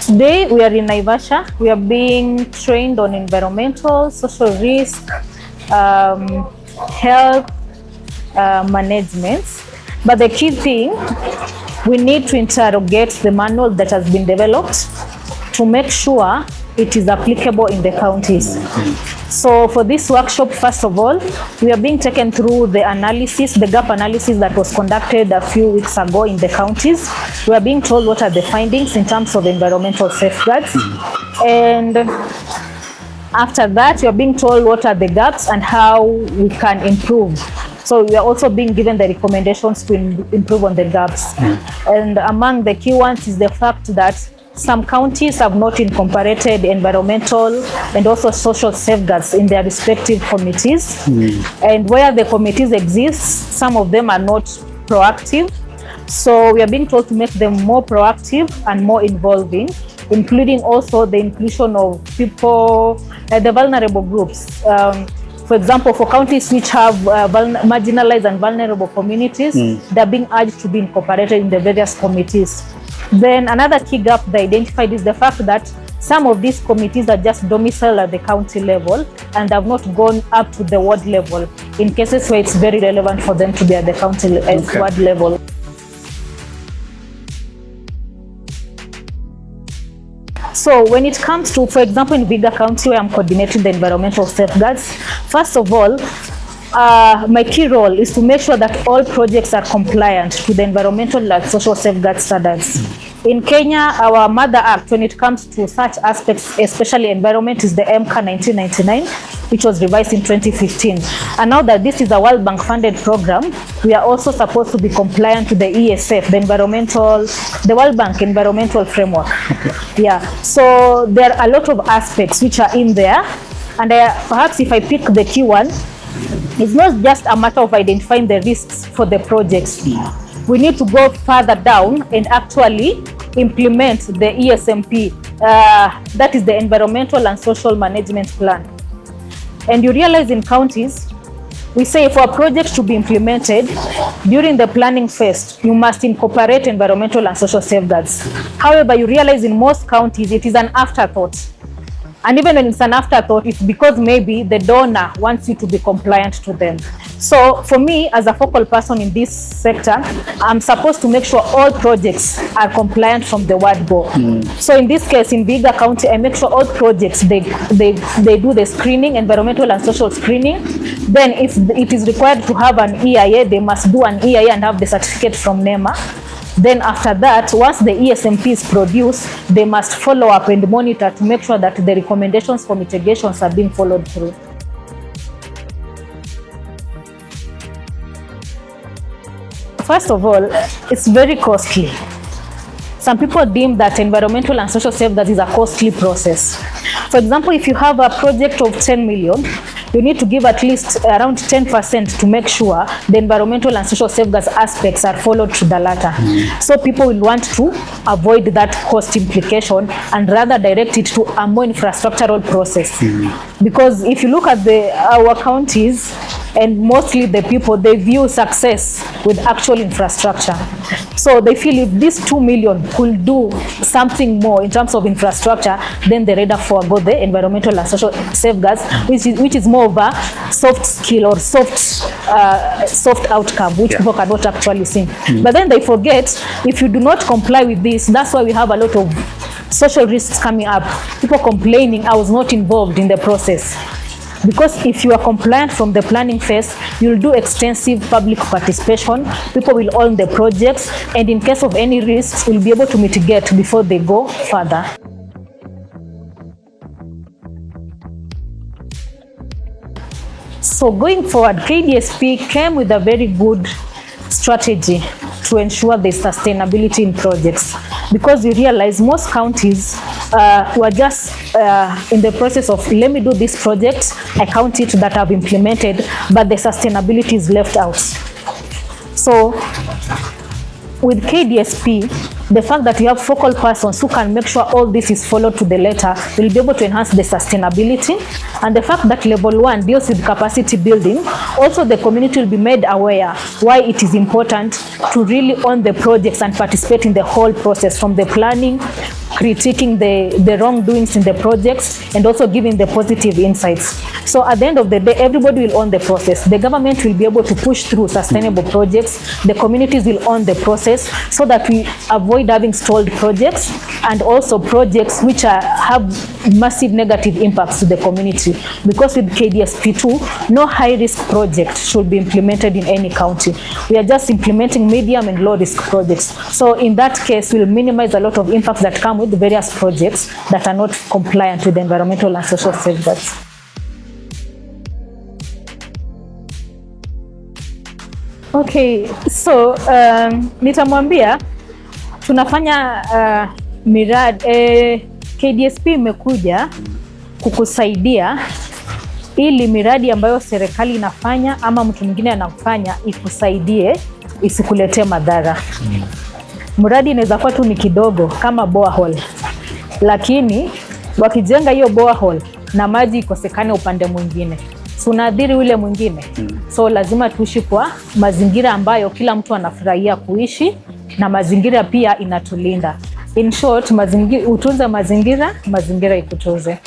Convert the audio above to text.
Today we are in Naivasha. We are being trained on environmental, social risk, health management. But the key thing, we need to interrogate the manual that has been developed to make sure it is applicable in the counties. So for this workshop, first of all, we are being taken through the analysis, the gap analysis that was conducted a few weeks ago in the counties. We are being told what are the findings in terms of environmental safeguards. And after that, we are being told what are the gaps and how we can improve. So we are also being given the recommendations to improve on the gaps. And among the key ones is the fact that some counties have not incorporated environmental and also social safeguards in their respective committees. And where the committees exist, some of them are not proactive. So we are being told to make them more proactive and more involving, including also the inclusion of people, the vulnerable groups. For example, for counties which have marginalized and vulnerable communities, they're being urged to be incorporated in the various committees. Then another key gap they identified is the fact that some of these committees are just domiciled at the county level and have not gone up to the ward level in cases where it's very relevant for them to be at the county ward level. So when it comes to, for example, in Vihiga County, where I'm coordinating the environmental safeguards, first of all, my key role is to make sure that all projects are compliant to the environmental and social safeguard standards. In Kenya, our mother act when it comes to such aspects, especially environment, is the MCA 1999, which was revised in 2015. And now that this is a World Bank funded program, we are also supposed to be compliant to the ESF, the World Bank Environmental Framework. Yeah, so there are a lot of aspects which are in there. And perhaps if I pick the key one, it's not just a matter of identifying the risks for the projects. We need to go further down and actually implement the ESMP, that is the Environmental and Social Management Plan. And you realize in counties, we say for a project to be implemented, during the planning phase, you must incorporate environmental and social safeguards. However, you realize in most counties, it is an afterthought. And even when it's an afterthought, it's because maybe the donor wants you to be compliant to them. So for me, as a focal person in this sector, I'm supposed to make sure all projects are compliant from the word go. So in this case, in Vihiga County, I make sure all projects, they do the screening, environmental and social screening. Then if it is required to have an EIA, they must do an EIA and have the certificate from NEMA. Then after that, once the ESMP is produced, they must follow up and monitor to make sure that the recommendations for mitigations are being followed through. First of all, it's very costly. Some people deem that environmental and social safeguards is a costly process. For example, if you have a project of 10 million, you need to give at least around 10% to make sure the environmental and social safeguards aspects are followed to the latter. So people will want to avoid that cost implication and rather direct it to a more infrastructural process. Because if you look at our counties, and mostly the people, they view success with actual infrastructure. So they feel if this 2 million could do something more in terms of infrastructure, then they rather forego the environmental and social safeguards, which is more of a soft skill or soft outcome, which people cannot actually see. But then they forget, if you do not comply with this, that's why we have a lot of social risks coming up. People complaining, I was not involved in the process. Because if you are compliant from the planning phase, you'll do extensive public participation, people will own the projects, and in case of any risks, you'll be able to mitigate before they go further. So going forward, KDSP came with a very good strategy to ensure the sustainability in projects, because we realize most counties were just in the process of, let me do this project, I count it that I've implemented, but the sustainability is left out. So with KDSP, The fact that you have focal persons who can make sure all this is followed to the letter will be able to enhance the sustainability. And the fact that level 1 deals with capacity building, also the community will be made aware why it is important to really own the projects and participate in the whole process, from the planning, critiquing the wrongdoings in the projects, and also giving the positive insights. So at the end of the day, everybody will own the process. The government will be able to push through sustainable projects. The communities will own the process so that we avoid having stalled projects, and also projects which have massive negative impacts to the community. Because with KDSP2, no high-risk project should be implemented in any county. We are just implementing medium and low-risk projects. So in that case, we'll minimize a lot of impacts that come with various projects that are not compliant with the environmental and social safeguards. Okay, so nitamwambia tunafanya miradi KDSP imekuja kukusaidia ili miradi ambayo serikali inafanya ama mtu mwingine anafanya ikusaidie, isikuletee madhara. Mradi inaweza kuwa tu ni kidogo kama borehole, lakini wakijenga hiyo borehole na maji ikosekane upande mwingine, tunadhiri ule mwingine. So lazima tuishi kwa mazingira ambayo kila mtu anafurahia kuishi, na mazingira pia inatulinda. In short, utunze mazingira, mazingira ikutunze.